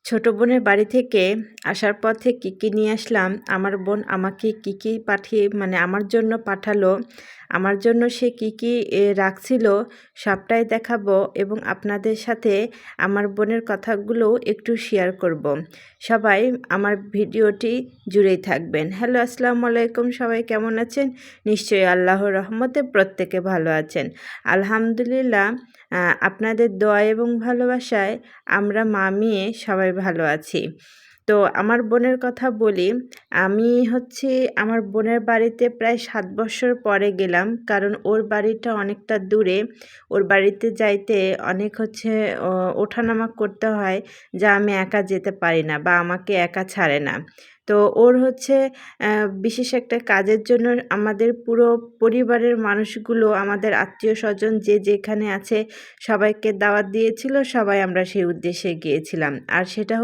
ছোট বোনের বাড়ি থেকে আসার পথে কী, কী নিয়ে আসলাম, আমার বোন আমাকে কী, কী পাঠিয়ে আমার জন্য পাঠালো, আমার জন্য সে কী, কী রাখছিল সবটাই দেখাবো এবং আপনাদের সাথে আমার বোনের কথাগুলোও একটু শেয়ার করব। সবাই আমার ভিডিওটি জুড়েই থাকবেন। হ্যালো, আসসালামু আলাইকুম, সবাই কেমন আছেন? নিশ্চয়ই আল্লাহর রহমতে প্রত্যেকে ভালো আছেন। আলহামদুলিল্লাহ, আপনাদের দোয়া এবং ভালোবাসায় আমরা মা মেয়ে সবাই ভালো আছি। তো আমার বোনের কথা বলি, আমি আমার বোনের বাড়িতে প্রায় ৭ বৎসর পরে গেলাম, কারণ ওর বাড়িটা অনেকটা দূরে। ওর বাড়িতে যাইতে অনেক ওঠানামা করতে হয়, যা আমি একা যেতে পারি না বা আমাকে একা ছাড়ে না। তো ওর বিশেষ একটা কাজের জন্য আমাদের পুরো পরিবারের মানুষগুলো, আমাদের আত্মীয়স্বজন যে যেখানে আছে সবাইকে দাওয়াত দিয়েছিল, সবাই আমরা সেই উদ্দেশ্যে গিয়েছিলাম। আর সেটা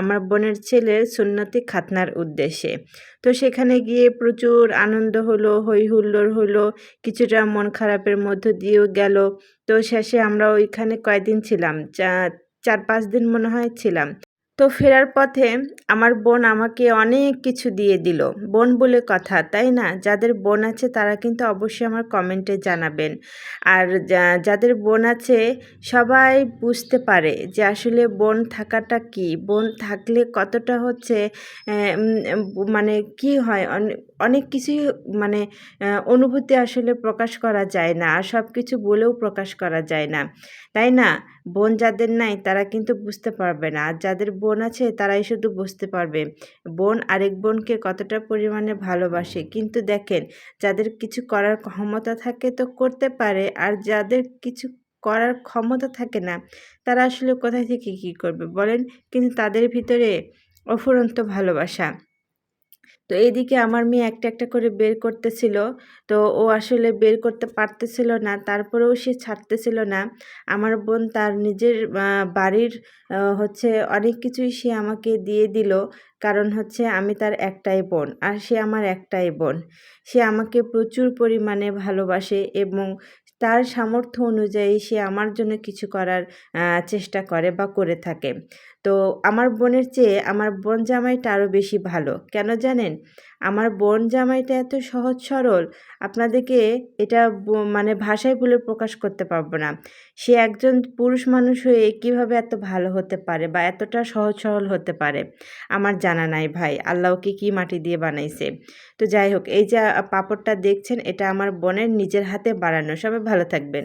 আমার বোনের ছেলের সুন্নতি খাতনার উদ্দেশ্যে। তো সেখানে গিয়ে প্রচুর আনন্দ হলো, হৈ হুল্লোড় হলো, কিছুটা মন খারাপের মধ্য দিয়েও গেল। তো শেষে আমরা ওইখানে কয়দিন ছিলাম, ৪-৫ দিন মনে হয় ছিলাম। তো ফেরার পথে আমার বোন আমাকে অনেক কিছু দিয়ে দিল। বোন বলে কথা, তাই না? যাদের বোন আছে তারা কিন্তু অবশ্যই আমার কমেন্টে জানাবেন। আর যাদের বোন আছে সবাই বুঝতে পারে যে আসলে বোন থাকাটা কী, বোন থাকলে কতটা কী হয়, অনেক কিছুই অনুভূতি আসলে প্রকাশ করা যায় না, আর সব কিছু বলেও প্রকাশ করা যায় না, তাই না? বোন যাদের নাই তারা কিন্তু বুঝতে পারবে না, আর যাদের বোন আছে তারাই শুধু বুঝতে পারবে বোন আরেক বোনকে কতটা পরিমাণে ভালোবাসে। কিন্তু দেখেন, যাদের কিছু করার ক্ষমতা থাকে তো করতে পারে, আর যাদের কিছু করার ক্ষমতা থাকে না তারা আসলে কোথায় থেকে কী করবে বলেন? কিন্তু তাদের ভিতরে অফুরন্ত ভালোবাসা। তো এইদিকে আমার মেয়ে একটা, একটা করে বের করতেছিল। তো ও আসলে বের করতে পারতেছিল না। তারপরেও সে ছাড়তেছিল না। আমার বোন তার নিজের বাড়ির অনেক কিছুই সে আমাকে দিয়ে দিল। কারণ আমি তার একটাই বোন। আর সে আমার একটাই বোন। সে আমাকে প্রচুর পরিমাণে ভালোবাসে এবং তার সামর্থ্য অনুযায়ী সে আমার জন্য কিছু করার চেষ্টা করে বা করে থাকে। তো আমার বোনের চেয়ে আমার বোন জামাইটা আরও বেশি ভালো। কেন জানেন? আমার বোন জামাইটা এত সহজ সরল, আপনাদেরকে এটা ভাষায় বলে প্রকাশ করতে পারব না। সে একজন পুরুষ মানুষ হয়ে কীভাবে এত ভালো হতে পারে বা এতটা সহজ সরল হতে পারে, আমার জানা নাই ভাই। আল্লাহ ওকে কী মাটি দিয়ে বানাইছে। তো যাই হোক, এই যে পাঁপড়টা দেখছেন, এটা আমার বোনের নিজের হাতে বানানো। সবাই ভালো থাকবেন।